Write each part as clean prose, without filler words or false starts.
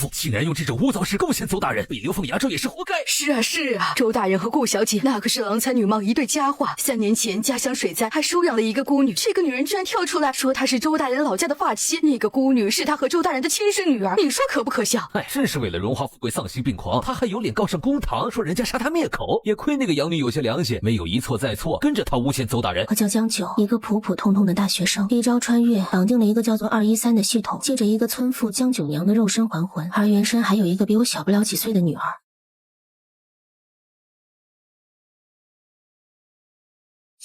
妇，竟然用这种污糟事贡献邹大人，被流放崖州也是活该。是啊是啊，周大人和顾小姐那可是郎才女貌一对佳话。3年前家乡水灾还收养了一个孤女，这个女人居然跳出来说她是周大人老家的发妻，那个孤女是他和周大人的亲生女儿，你说可不可笑？哎，真是为了荣华富贵丧心病狂，他还有脸告上公堂说人家杀他灭口，也亏那个养女有些良心，没有一错再错，跟着他诬陷邹大人。我叫江九，一个普普通通的大学生，一招穿越绑定了一个叫做213的系统，借着一个村妇江九娘的肉身还魂，而原身还有一个比我小不了几岁的女儿。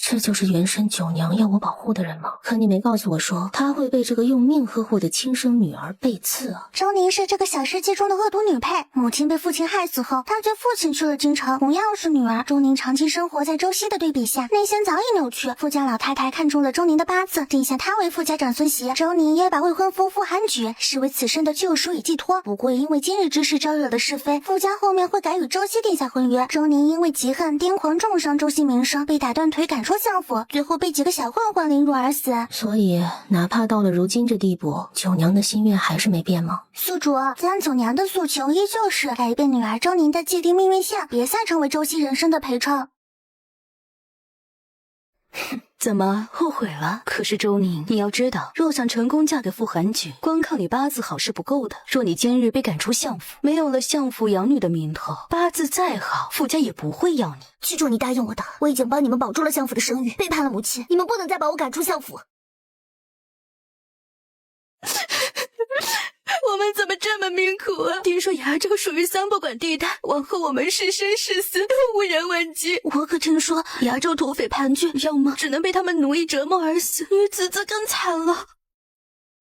这就是原身九娘要我保护的人吗？可你没告诉我说，她会被这个用命呵护的亲生女儿背刺啊！周宁是这个小世界中的恶毒女配，母亲被父亲害死后，她随父亲去了京城，同样是女儿。周宁长期生活在周熙的对比下，内心早已扭曲。傅家老太太看中了周宁的八字，定下她为傅家长孙媳。周宁也把未婚夫傅寒举视为此生的救赎与寄托。不过因为今日之事招惹了是非，傅家后面会改与周熙定下婚约。周宁因为嫉恨癫狂重伤周熙名声，被打断腿赶出相府，最后被几个小混混凌辱而死。所以哪怕到了如今这地步，九娘的心愿还是没变吗？宿主，咱九娘的诉求依旧是改变女儿周宁的既定命运线，别再成为周熙人生的陪衬。怎么后悔了？可是周宁，你要知道，若想成功嫁给傅寒举，光靠你八字好是不够的。若你今日被赶出相府，没有了相府养女的名头，八字再好，傅家也不会要你。记住你答应我的，我已经帮你们保住了相府的声誉，背叛了母亲，你们不能再把我赶出相府。我们怎么这么命苦啊？听说崖州属于三不管地带，往后我们是生是死都无人问津。我可听说崖州土匪盘踞，要么只能被他们奴役折磨而死，女子则更惨了。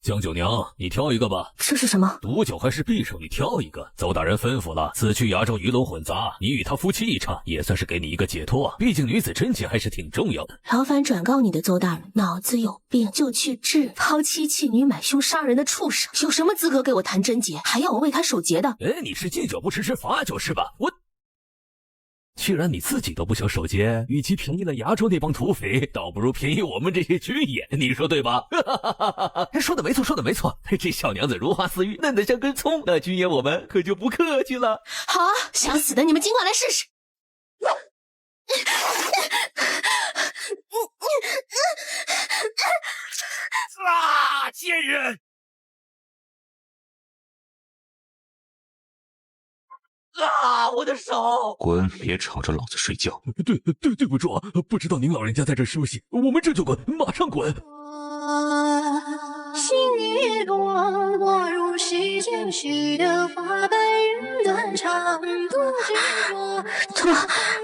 江九娘，你挑一个吧。这是什么？毒酒还是匕首？你挑一个。邹大人吩咐了，此去崖州鱼龙混杂，你与他夫妻一场，也算是给你一个解脱。毕竟女子真情还是挺重要的。劳烦转告你的邹大人，脑子有病就去治！抛妻弃女、买凶杀人的畜生，有什么资格给我谈贞洁？还要我为他守节的？哎，你是禁酒不吃吃罚酒是吧？既然你自己都不想守节，与其便宜了崖州那帮土匪，倒不如便宜我们这些军爷，你说对吧？说的没错，说的没错。这小娘子如花似玉，嫩得像根葱，那军爷我们可就不客气了。好啊，想死的你们尽管来试试。啊！贱人！啊！我的手！滚！别吵着老子睡觉。对不住啊，不知道您老人家在这休息，我们这就滚，马上滚。心一朵，落入溪涧，许的花白云断肠，多执着。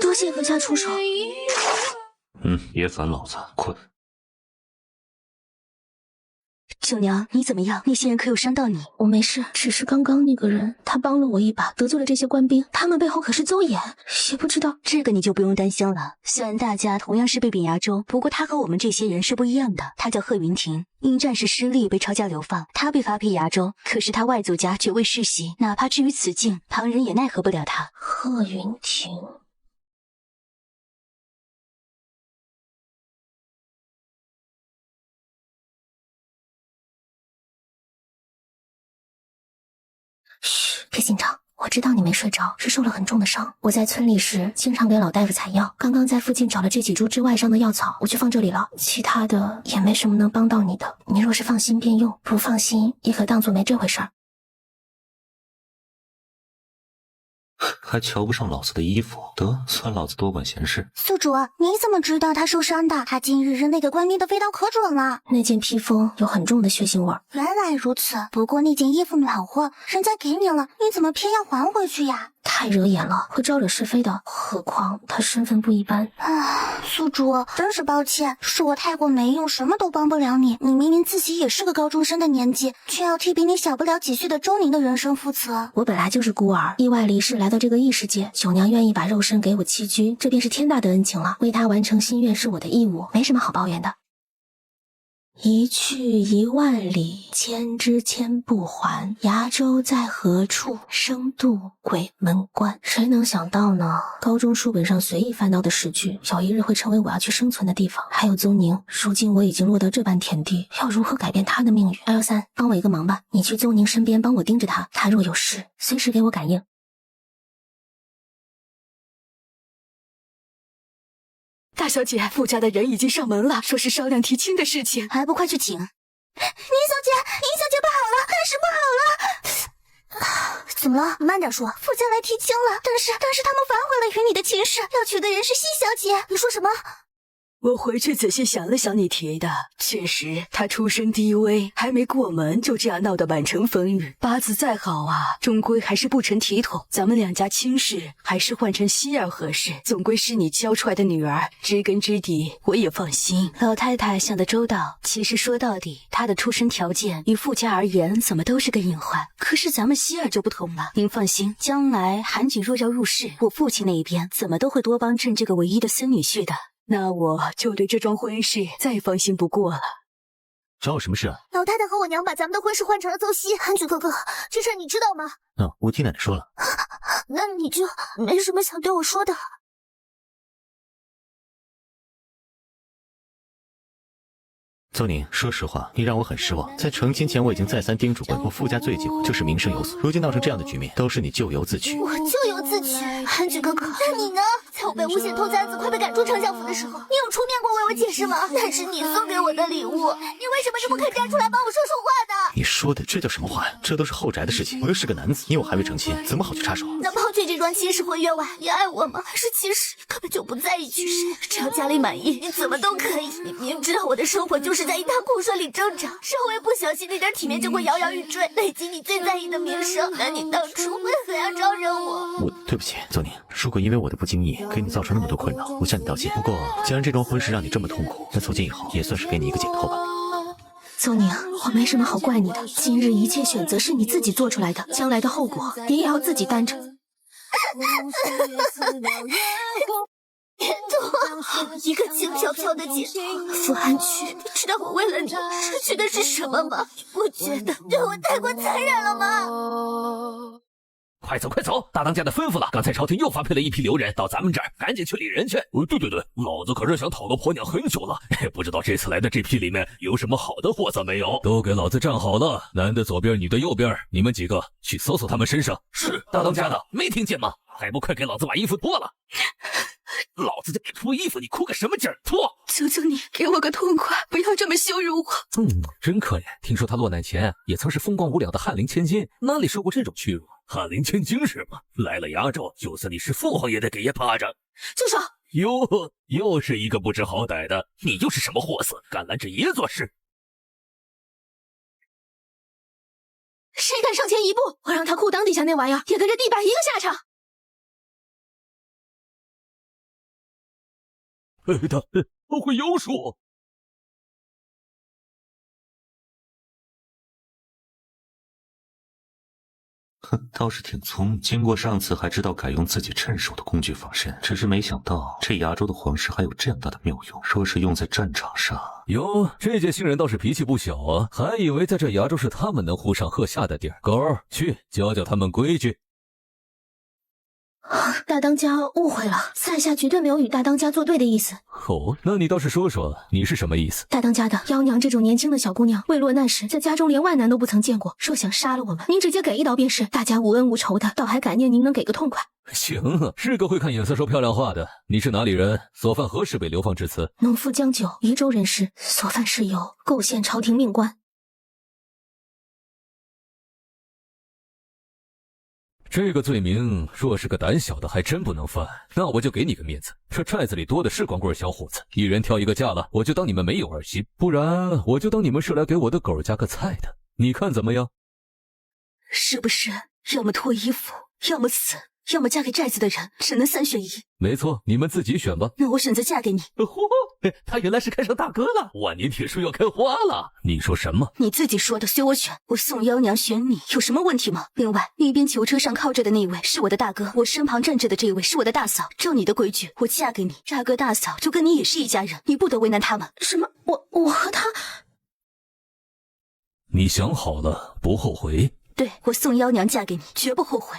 多谢阁下出手。别烦老子，困。九娘，你怎么样？那些人可有伤到你？我没事，只是刚刚那个人，他帮了我一把，得罪了这些官兵，他们背后可是邹衍，也不知道。这个你就不用担心了。虽然大家同样是被贬崖州，不过他和我们这些人是不一样的。他叫贺云亭，因战事失利被抄家流放，他被发配崖州，可是他外祖家绝未世袭，哪怕置于此境，旁人也奈何不了他。贺云亭。嘘，别紧张，我知道你没睡着，是受了很重的伤。我在村里时经常给老大夫采药，刚刚在附近找了这几株之外伤的药草，我就放这里了。其他的也没什么能帮到你的，你若是放心便用，不放心也可当作没这回事儿。还瞧不上老子的衣服，得算老子多管闲事。宿主，你怎么知道他受伤的？他今日扔那个官兵的飞刀可准了。那件披风有很重的血腥味儿。原来如此，不过那件衣服暖和，人家给你了，你怎么偏要还回去呀？太惹眼了，会招惹是非的。何况他身份不一般。宿主，真是抱歉，是我太过没用，什么都帮不了你。你明明自己也是个高中生的年纪，却要替比你小不了几岁的周宁的人生负责。我本来就是孤儿，意外离世来到这个异世界，九娘愿意把肉身给我栖居，这便是天大的恩情了。为她完成心愿是我的义务，没什么好抱怨的。一去10000里，千之千不还。崖州在何处？生渡鬼门关。谁能想到呢？高中书本上随意翻到的诗句，有一日会成为我要去生存的地方。还有邹宁，如今我已经落到这般田地，要如何改变他的命运？213，帮我一个忙吧，你去邹宁身边帮我盯着他，他若有事，随时给我感应。大小姐，傅家的人已经上门了，说是商量提亲的事情，还不快去请？宁小姐不好了，大事不好了！怎么了？慢点说。傅家来提亲了，但是他们反悔了与你的亲事，要娶的人是西小姐。你说什么？我回去仔细想了想你提的，确实他出身低微，还没过门就这样闹得满城风雨，八字再好啊，终归还是不成体统。咱们两家亲事还是换成希儿合适，总归是你教出来的女儿，知根知底，我也放心。老太太想得周到，其实说到底，她的出身条件与傅家而言怎么都是个隐患，可是咱们希儿就不同了。您放心，将来韩景若要入仕，我父亲那一边怎么都会多帮衬这个唯一的孙女婿的。那我就对这桩婚事再放心不过了。找我什么事啊？老太太和我娘把咱们的婚事换成了邹熙。韩举哥哥，这事儿你知道吗？我听奶奶说了。那你就没什么想对我说的？邹宁，说实话，你让我很失望。在成亲前，我已经再三叮嘱过我傅家最久就是名声有损，如今闹成这样的局面，都是你咎由自取。我咎由自取？韩举哥哥，那你呢？在我被诬陷偷簪子，快被赶出丞相府的时候，你有出面过为我解释吗？那是你送给我的礼物，你为什么就不肯站出来帮我说说话呢？你说的这叫什么话呀？这都是后宅的事情，我又是个男子，你我还未成亲，怎么好去插手？那抛去这桩亲事婚约外，你爱我吗？还是其实你根本就不在意局势？只要家里满意，你怎么都可以。你明知道我的生活就是在一塌糊涂里挣扎，稍微不小心那点体面就会摇摇欲坠，累积你最在意的名声。那你当初为何要招惹我？我对不起，邹宁，如果因为我的不经意给你造成那么多困扰，我向你道歉。不过既然这桩婚事让你这么痛苦，那从今以后也算是给你一个解脱吧。邹宁，我没什么好怪你的，今日一切选择是你自己做出来的，将来的后果你也要自己担着。解脱，一个轻飘飘的解脱。傅安曲，你知道我为了你失去的是什么吗？你不觉得对我太过残忍了吗？快走快走！大当家的吩咐了，刚才朝廷又发配了一批留人到咱们这儿，赶紧去领人去。对，老子可是想讨个婆娘很久了，不知道这次来的这批里面有什么好的货色没有？都给老子站好了，男的左边，女的右边，你们几个去搜搜他们身上。是大当家的，没听见吗？还不快给老子把衣服脱了！老子在给脱衣服，你哭个什么劲儿？脱！求求你给我个痛快，不要这么羞辱我。真可怜。听说他落难前也曾是风光无两的翰林千金，哪里受过这种屈辱？翰林千金是吗？来了崖州，就算你是父皇也得给爷巴掌。住手！又是一个不知好歹的，你又是什么货色，敢拦着爷做事？谁敢上前一步，我让他裤裆底下那玩意儿也跟着地板一个下场。他会妖术。倒是挺聪明，经过上次还知道改用自己趁手的工具防身，只是没想到这崖州的皇室还有这样大的妙用，说是用在战场上。哟，这届新人倒是脾气不小啊，还以为在这崖州是他们能呼上喝下的地儿。狗儿，去教教他们规矩。大当家误会了，在下绝对没有与大当家作对的意思。那你倒是说说，你是什么意思？大当家的，妖娘这种年轻的小姑娘，未落难时，在家中连外男都不曾见过，若想杀了我们，您直接给一刀便是，大家无恩无仇的，倒还感念您能给个痛快。行啊，是个会看眼色说漂亮话的。你是哪里人？所犯何事被流放至此？农夫江九，宜州人士，所犯事由构陷朝廷命官。这个罪名，若是个胆小的，还真不能犯。那我就给你个面子，这寨子里多的是光棍小伙子，一人挑一个嫁了，我就当你们没有儿媳；不然，我就当你们是来给我的狗加个菜的。你看怎么样？是不是要么脱衣服，要么死，要么嫁给寨子的人，只能3选1？没错，你们自己选吧。那我选择嫁给你。他原来是看上大哥了，万年铁树要开花了。你说什么？你自己说的，随我选。我宋妖娘选你，有什么问题吗？另外，那边囚车上靠着的那位是我的大哥，我身旁站着的这位是我的大嫂。照你的规矩，我嫁给你，大哥大嫂就跟你也是一家人，你不得为难他们。什么？我和他？你想好了，不后悔？对，我送妖娘嫁给你，绝不后悔。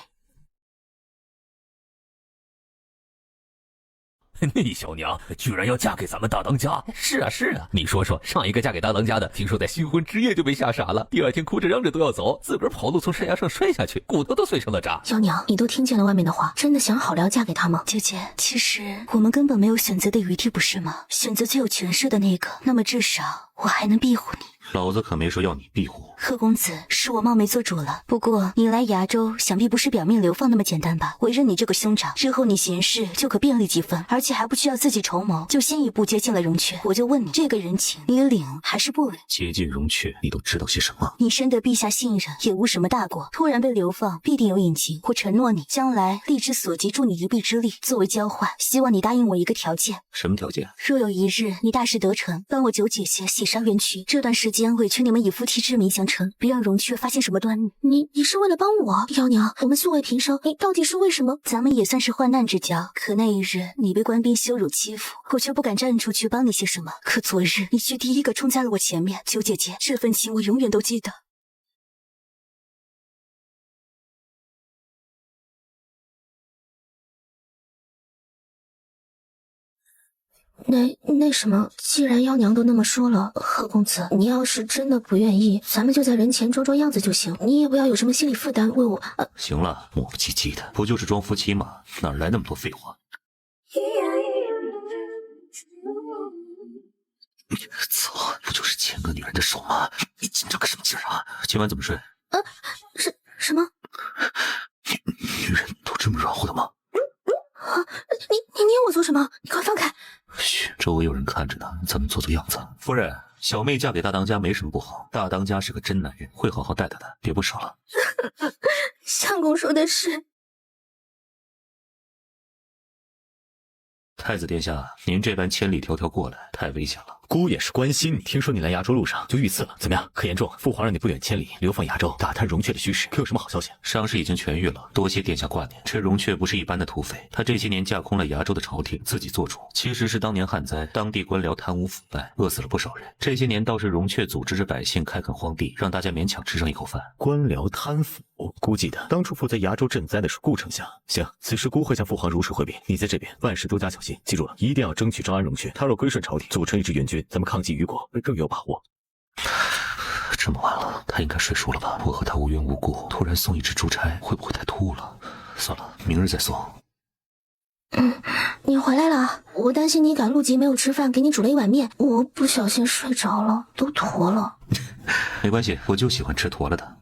那小娘居然要嫁给咱们大当家！是啊是啊，你说说，上一个嫁给大当家的，听说在新婚之夜就被吓傻了，第二天哭着嚷着都要走，自个儿跑路从山崖上摔下去，骨头都碎成了渣。妖娘，你都听见了外面的话，真的想好了要嫁给他吗？姐姐，其实我们根本没有选择的余地，不是吗？选择最有权势的那个，那么至少我还能庇护你。老子可没说要你庇护。贺公子，是我冒昧做主了。不过你来崖州，想必不是表面流放那么简单吧？委任你这个兄长，日后你行事就可便利几分，而且还不需要自己筹谋，就先一步接近了荣雀。我就问你，这个人情你领还是不领？接近荣雀，你都知道些什么？你深得陛下信任，也无什么大过。突然被流放，必定有隐情。我承诺你，将来力之所及，助你一臂之力。作为交换，希望你答应我一个条件。什么条件？若有一日你大事得成，帮我九姐姐洗杀冤屈。这段时间委屈你们以夫妻之名相称，别让荣雀发现什么端倪。你是为了帮我？妖娘，我们素未平生，你到底是为什么？咱们也算是患难之交，可那一日你被官兵羞辱欺负，我却不敢站出去帮你些什么。可昨日你却第一个冲在了我前面，九姐姐，这份情我永远都记得。那什么，既然妖娘都那么说了，贺公子，你要是真的不愿意，咱们就在人前装装样子就行，你也不要有什么心理负担，为我。行了，磨磨唧唧的，不就是装夫妻吗？哪来那么多废话？操，不就是牵个女人的手吗？你紧张个什么劲儿啊？今晚怎么睡？什么？女人都这么软乎的吗？你捏我做什么？你快放开！嘘，周围有人看着呢，咱们做做样子。夫人，小妹嫁给大当家没什么不好，大当家是个真男人，会好好待她的，别不舍了。相公说的是。太子殿下，您这般千里迢迢过来，太危险了。姑也是关心你，听说你来崖州路上就遇刺了，怎么样？可严重？父皇让你不远千里流放崖州，打探荣雀的虚实，可有什么好消息？伤势已经痊愈了，多谢殿下挂念。这荣雀不是一般的土匪，他这些年架空了崖州的朝廷，自己做主，其实是当年旱灾，当地官僚贪污腐败，饿死了不少人。这些年倒是荣雀组织着百姓开垦荒地，让大家勉强吃上一口饭。官僚贪腐，姑记得当初负责崖州赈灾的是顾丞相。行，此时姑会向父皇如实汇禀。你在这边万事多加小心，记住了，一定要争取招安荣雀。他若归顺朝廷，组成一支援军，咱们抗击虞国会更有把握。这么晚了，他应该睡熟了吧？我和他无缘无故，突然送一支出差，会不会太突兀了？算了，明日再送。你回来了，我担心你赶路急没有吃饭，给你煮了一碗面，我不小心睡着了，都坨了。没关系，我就喜欢吃坨了的。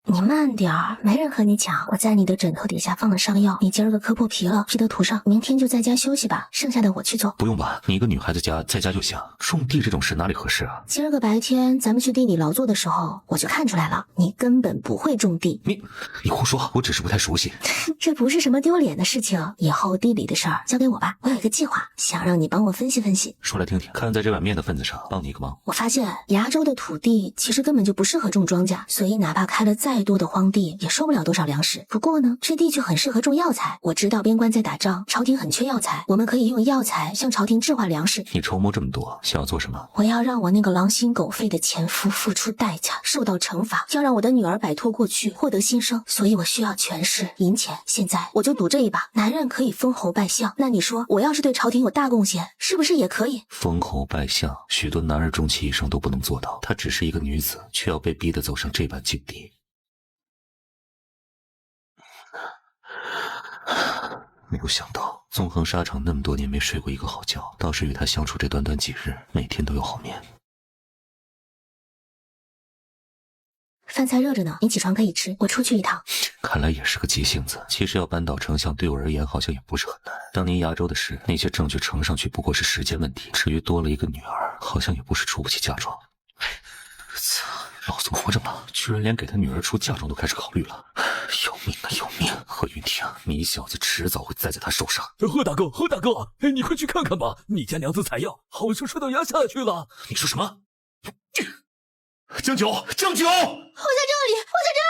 你慢点儿，没人和你抢。我在你的枕头底下放了上药，你今儿个磕破皮了，记得涂上。明天就在家休息吧，剩下的我去做。不用吧，你一个女孩子家在家就行。种地这种事哪里合适啊？今儿个白天咱们去地里劳作的时候，我就看出来了，你根本不会种地。你胡说，我只是不太熟悉。这不是什么丢脸的事情，以后地里的事儿交给我吧。我有一个计划，想让你帮我分析分析。说来听听，看在这碗面的份子上，帮你一个忙。我发现崖州的土地其实根本就不适合种庄稼，所以哪怕开了再多的荒地，也收不了多少粮食。不过呢，这地却很适合种药材。我知道边关在打仗，朝廷很缺药材，我们可以用药材向朝廷置换粮食。你筹谋这么多，想要做什么？我要让我那个狼心狗肺的前夫付出代价，受到惩罚，要让我的女儿摆脱过去，获得新生。所以我需要权势、银钱。现在我就赌这一把，男人可以封侯拜相。那你说，我要是对朝廷有大贡献，是不是也可以？封侯拜相，许多男儿终其一生都不能做到。她只是一个女子，却要被逼得走上这般境地。没有想到，纵横沙场那么多年没睡过一个好觉，倒是与他相处这短短几日，每天都有好眠。饭菜热着呢，你起床可以吃，我出去一趟。看来也是个急性子。其实要扳倒丞相，对我而言好像也不是很难。当年崖州的事，那些证据呈上去不过是时间问题。至于多了一个女儿，好像也不是出不起嫁妆。操，老子活着了，居然连给他女儿出嫁妆都开始考虑了。要命啊要命！贺云亭，你小子迟早会栽在他手上。贺大哥，贺大哥，你快去看看吧，你家娘子采药好像摔到崖下去了。你说什么？将酒，将酒！我在这里，我在这儿。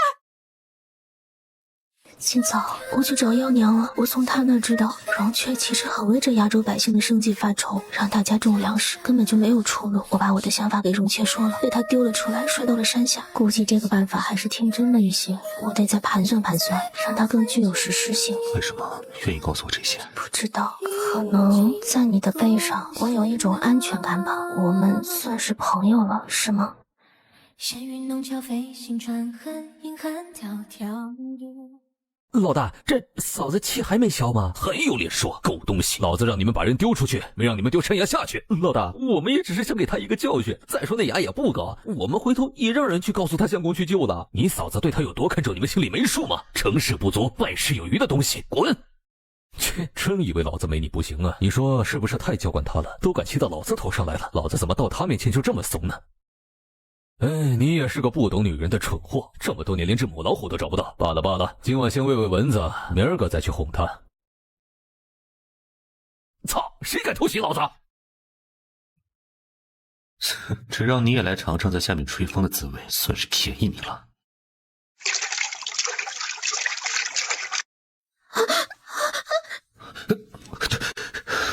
今早我去找妖娘了，我从她那知道，荣雀其实很为这亚洲百姓的生计发愁，让大家种粮食根本就没有出路。我把我的想法给荣雀说了，被她丢了出来，摔到了山下。估计这个办法还是天真了一些，我得再盘算盘算，让它更具有实施性。为什么愿意告诉我这些？不知道，可能在你的背上，我有一种安全感吧。我们算是朋友了，是吗？闲云弄巧，飞行船痕，银汉迢迢。老大，这嫂子气还没消吗？很有脸说，狗东西！老子让你们把人丢出去，没让你们丢山崖下去。老大，我们也只是想给他一个教训。再说那崖也不高，我们回头也让人去告诉他相公去救了。你嫂子对他有多看重，你们心里没数吗？成事不足，败事有余的东西，滚！切，真以为老子没你不行啊？你说是不是太娇惯他了？都敢骑到老子头上来了，老子怎么到他面前就这么怂呢？哎，你也是个不懂女人的蠢货，这么多年连只母老虎都找不到。罢了罢了，今晚先喂喂蚊子，明儿个再去哄她。操，谁敢偷袭老子？只让你也来尝尝在下面吹风的滋味，算是便宜你了。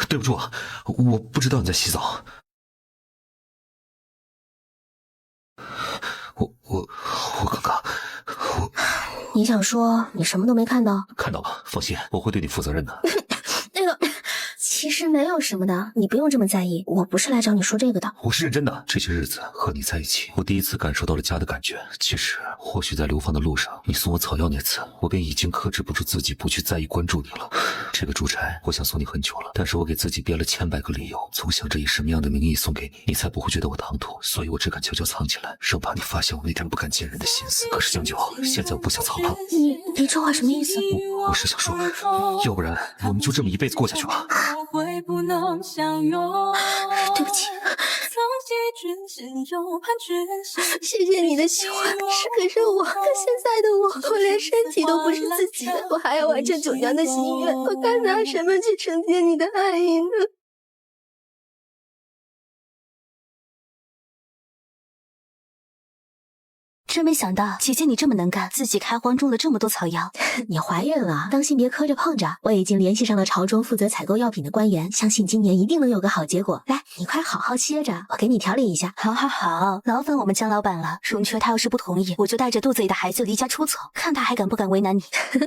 对不住啊，我不知道你在洗澡。我刚刚，你想说你什么都没看到？看到了，放心，我会对你负责任的。那个，其实没有什么的，你不用这么在意。我不是来找你说这个的。我是认真的。这些日子和你在一起，我第一次感受到了家的感觉。其实，或许在流放的路上，你送我草药那次，我便已经克制不住自己不去在意关注你了。这个珠钗，我想送你很久了，但是我给自己编了千百个理由，总想着以什么样的名义送给你，你才不会觉得我唐突，所以我只敢悄悄藏起来，生怕你发现我那点不敢见人的心思。可是将就，现在我不想藏了。你这话什么意思？我是想说，要不然我们就这么一辈子过下去吧。对不起。谢谢你的喜欢，可是我现在的我连身体都不是自己的，我还要完成九娘的心愿，我该拿什么去承接你的爱意呢？真没想到姐姐你这么能干，自己开荒种了这么多草药。你怀孕了，当心别磕着碰着。我已经联系上了朝中负责采购药品的官员，相信今年一定能有个好结果。来，你快好好歇着，我给你调理一下。好，劳烦我们江老板了。荣雀他要是不同意，我就带着肚子里的孩子离家出走，看他还敢不敢为难你。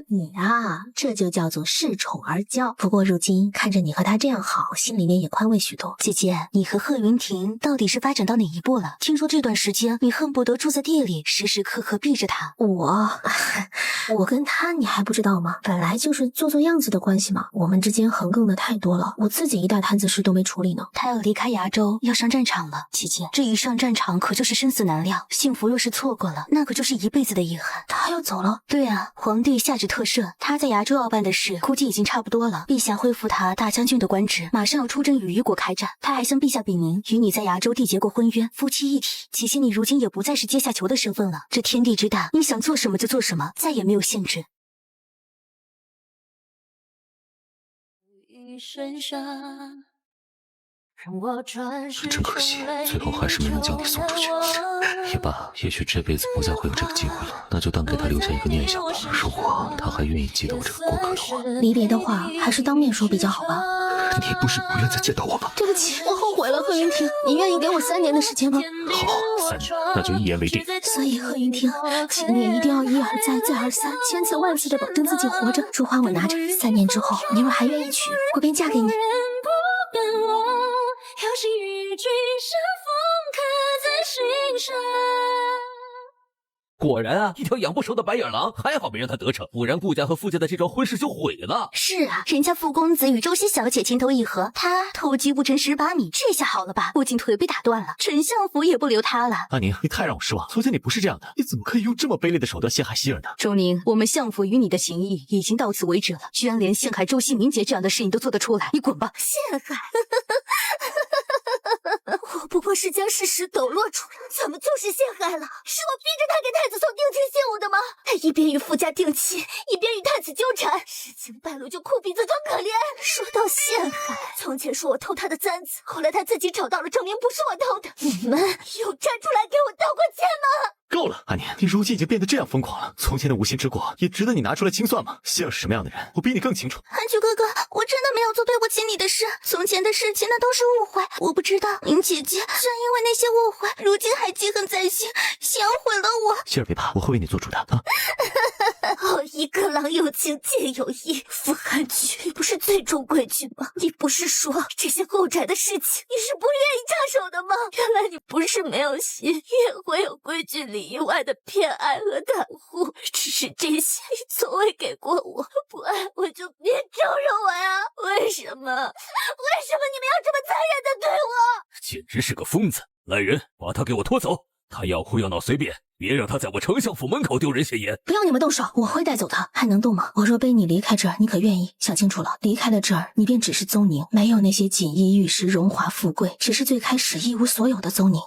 你啊，这就叫做恃宠而骄。不过如今看着你和他这样好，心里面也宽慰许多。姐姐，你和贺云婷到底是发展到哪一步了？听说这段时间你恨不得住在地里，时时刻刻避着他。我跟他你还不知道吗？本来就是做样子的关系嘛，我们之间横亘的太多了，我自己一大摊子事都没处理呢。他要离开崖州，要上战场了。姐姐，这一上战场可就是生死难料，幸福若是错过了，那可就是一辈子的遗憾。他要走了？对啊，皇帝下旨特赦，他在崖州要办的事估计已经差不多了。陛下恢复他大将军的官职，马上要出征与虞国开战。他还向陛下禀明，与你在崖州缔结过婚约，夫妻一体。姐姐，你如今也不再是阶下囚的身份了，这天地之大，你想做什么就做什么，再也没有限制。真可惜，最后还是没能将你送出去。也罢，也许这辈子不再会有这个机会了，那就当给他留下一个念想吧。如果他还愿意记得我这个过客的话，离别的话还是当面说比较好吧。你不是不愿再见到我吗？对不起，我后悔了，贺云婷，你愿意给我3年的时间吗？好，3年，那就一言为定。所以贺云婷，请你一定要一而再，再而三，千次万次的保证自己活着。珠花我拿着，3年之后，你若还愿意娶，我便嫁给你。有心与君相逢，刻在心上。果然啊，一条养不熟的白眼狼，还好没让他得逞，不然顾家和傅家的这桩婚事就毁了。是啊，人家傅公子与周熙小姐情投意合，他偷鸡不成蚀把米，这下好了吧？不仅腿被打断了，丞相府也不留他了。阿宁，你太让我失望，从前你不是这样的，你怎么可以用这么卑劣的手段陷害希儿呢？周宁，我们相府与你的情谊已经到此为止了，居然连陷害周熙明姐这样的事情都做得出来，你滚吧！陷害？我不过是将事实抖落出来，怎么就是陷害了？是我逼着他给太子送定亲信物的吗？他一边与傅家定亲，一边与太子纠缠，事情败露就哭鼻子装可怜。说到陷害，从前说我偷他的簪子，后来他自己找到了证明不是我偷的，你们有站出来给我道过歉吗？够够了，阿年，你如今已经变得这样疯狂了，从前的无心之过也值得你拿出来清算吗？像是什么样的人，我比你更清楚。韩剧哥哥，我真的没有做对不起你的事，从前的事情那都是误会，我不知道您姐姐居然因为那些误会，如今还记恨在心，想要毁了我。希儿别怕，我会为你做主的啊。好一个郎有情妾有意，傅寒菊，你不是最重规矩吗？你不是说这些后宅的事情你是不愿意插手的吗？原来你不是没有心，也会有规矩里以外的偏爱和袒护，只是这些你从未给过我，不爱我就别招惹我呀！为什么你们要这么残忍的对我？简直是个疯子！来人，把他给我拖走！他要哭要闹随便，别让他在我丞相府门口丢人现眼。不要你们动手，我会带走他，还能动吗？我若背你离开这儿，你可愿意？想清楚了，离开了这儿，你便只是邹宁，没有那些锦衣玉食、荣华富贵，只是最开始一无所有的邹宁。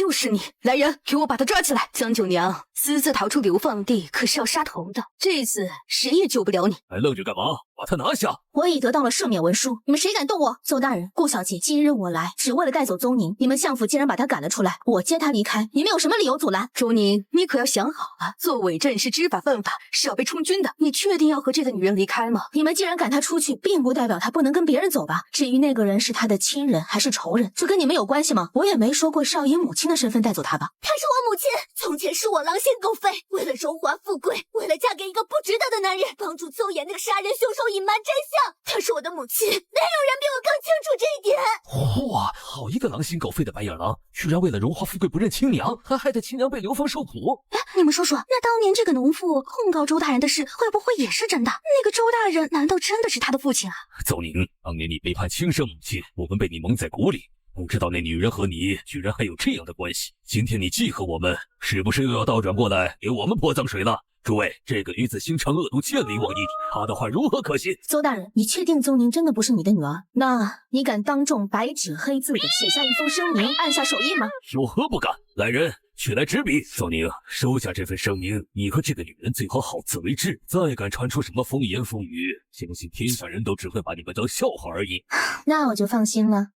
又是你！来人，给我把他抓起来！江九娘私自逃出流放地，可是要杀头的，这次谁也救不了你。还愣着干嘛？把他拿下！我已得到了赦免文书，你们谁敢动我？邹大人，顾小姐，今日我来只为了带走邹宁，你们相府竟然把他赶了出来，我接他离开，你们有什么理由阻拦？周宁，你可要想好了，做伪证是知法犯法，是要被充军的。你确定要和这个女人离开吗？你们既然赶他出去，并不代表他不能跟别人走吧？至于那个人是他的亲人还是仇人，这跟你们有关系吗？我也没说过是要以母亲的身份带走他吧？她是我母亲，从前是我狼心狗肺，为了荣华富贵，为了嫁给一个不值得的男人，帮助邹衍那个杀人凶手隐瞒真相。她是我的母亲，哪有人比我更清楚这一点？哇，好一个狼心狗肺的白眼狼，居然为了荣华富贵不认亲娘，还害得亲娘被流放受苦。哎，你们说说，那当年这个农妇控告周大人的事，会不会也是真的？那个周大人难道真的是他的父亲啊？邹宁，当年你背叛亲生母亲，我们被你蒙在鼓里，不知道那女人和你居然还有这样的关系。今天你记恨我们，是不是又要倒转过来给我们泼脏水了？诸位，这个女子心肠恶毒，见利忘义，她的话如何可信？邹大人，你确定邹宁真的不是你的女儿？那你敢当众白纸黑字的写下一封声明，按下手印吗？有何不敢？来人，取来纸笔。邹宁，收下这份声明，你和这个女人最好好自为之。再敢传出什么风言风语，相信天下人都只会把你们当笑话而已。那我就放心了。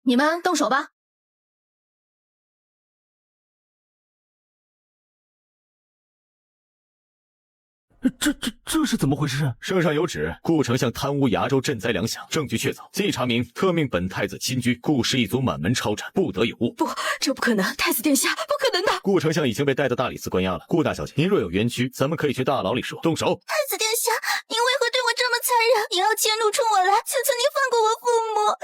你们动手吧。这是怎么回事？圣上有旨，顾丞相贪污崖州赈灾粮饷，证据确凿。既查明，特命本太子亲居，顾氏一族满门抄斩，不得有误。不，这不可能！太子殿下，不可能的！顾丞相已经被带到大理寺关押了。顾大小姐，您若有冤屈，咱们可以去大牢里说。动手！太子殿下，您为何对我这么残忍？您要迁怒冲我来，求求您放过我父母。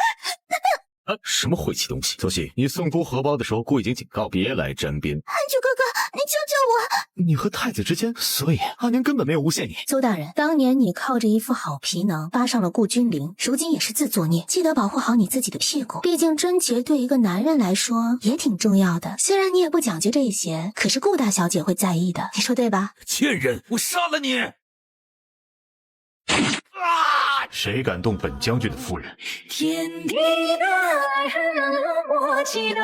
什么晦气东西！小喜，你送姑荷包的时候，姑已经警告，别来沾边。韩剧哥哥，你救救我！你和太子之间，所以阿娘根本没有诬陷你。邹大人，当年你靠着一副好皮囊搭上了顾君临，如今也是自作孽，记得保护好你自己的屁股。毕竟贞洁对一个男人来说也挺重要的，虽然你也不讲究这些，可是顾大小姐会在意的，你说对吧？贱人，我杀了你！谁敢动本将军的夫人？天地的爱恨让我激动，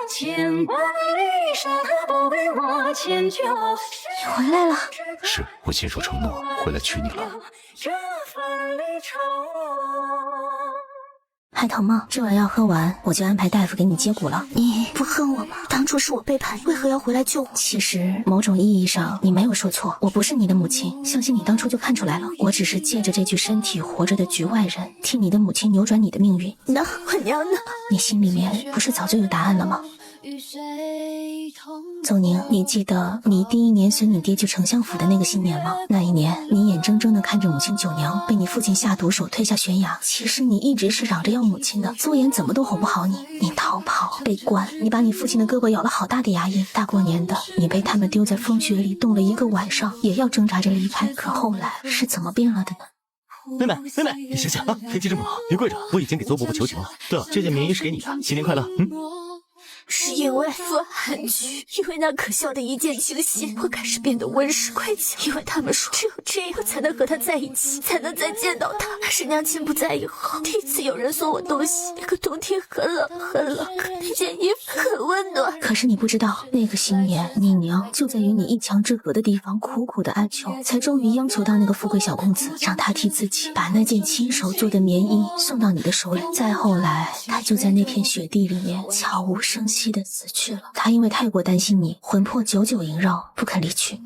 牵挂离山河不为我迁就。你回来了。是我亲手承诺回来娶你了。这份离愁。还疼吗？这碗药喝完，我就安排大夫给你接骨了。你不恨我吗？当初是我背叛你，为何要回来救我？其实某种意义上你没有说错，我不是你的母亲，相信你当初就看出来了。我只是借着这具身体活着的局外人，替你的母亲扭转你的命运。那我娘呢？你心里面不是早就有答案了吗？邹宁，你记得你第一年随你爹去丞相府的那个新年吗？那一年，你眼睁睁地看着母亲九娘被你父亲下毒手推下悬崖。其实你一直是嚷着要母亲的，邹衍怎么都哄不好你。你逃跑，被关，你把你父亲的胳膊咬了好大的牙印。大过年的，你被他们丢在风雪里冻了一个晚上，也要挣扎着离开。可后来是怎么变了的呢？妹妹，你醒醒啊！天气这么好，别跪着，我已经给邹伯伯求情了。对了，这件棉衣是给你的，新年快乐。是因为傅寒菊，因为那可笑的一见倾心，我开始变得温室乖巧。因为他们说，只有这样才能和他在一起，才能再见到他。那是娘亲不在以后，第一次有人送我东西。那个冬天很冷很冷，可那件衣服很温暖。可是你不知道，那个新年，你娘就在与你一墙之隔的地方苦苦的哀求，才终于央求到那个富贵小公子，让他替自己把那件亲手做的棉衣送到你的手里。再后来，他就在那片雪地里面悄无声息凄的死去了。他因为太过担心你，魂魄久久萦绕，不肯离去。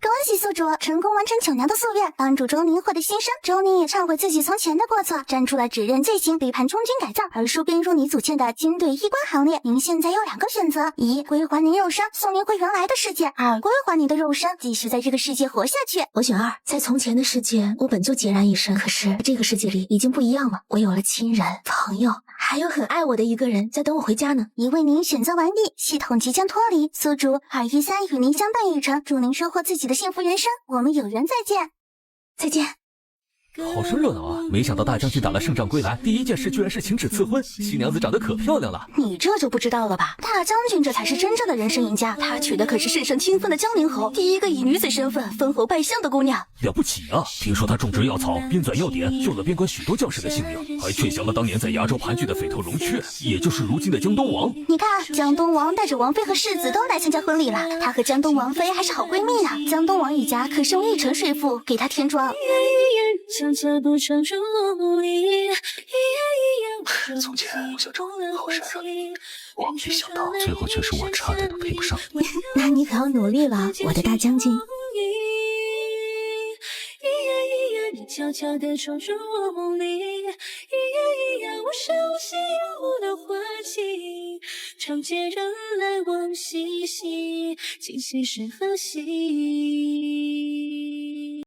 恭喜宿主成功完成九娘的夙愿，帮助周宁获得新生。周宁也忏悔自己从前的过错，站出来指认罪行，背叛充军改造，而收编入你组建的军队医官行列。您现在有2个选择：一，归还您肉身，送您回原来的世界；二，归还您的肉身，继续在这个世界活下去。我选二。在从前的世界，我本就孑然一身，可是这个世界里已经不一样了。我有了亲人、朋友，还有很爱我的一个人在等我回家呢。已为您选择完毕，系统即将脱离。宿主213与您相伴一程，祝您收获自己的幸福人生。我们有缘再见。再见。好生热闹啊！没想到大将军打了胜仗归来，第一件事居然是请旨赐婚。新娘子长得可漂亮了，你这就不知道了吧？大将军这才是真正的人生赢家，他娶的可是甚胜清风的江宁侯，第一个以女子身份封侯拜相的姑娘。了不起啊！听说他种植药草，编纂药典，救了边关许多将士的性命，还劝降了当年在崖州盘踞的匪头龙阙，也就是如今的江东王。你看，江东王带着王妃和世子都来参加婚礼了，他和江东王妃还是好闺蜜呢。江东王一家可是用1成税赋给他添妆。从前我想找个好山河里，我没想到最后却是我差点都配不上你。那你可要努力了，我的大将军。你悄悄地闯入我梦里，我手心有的花期，长街人来往熙熙，今夕是何夕？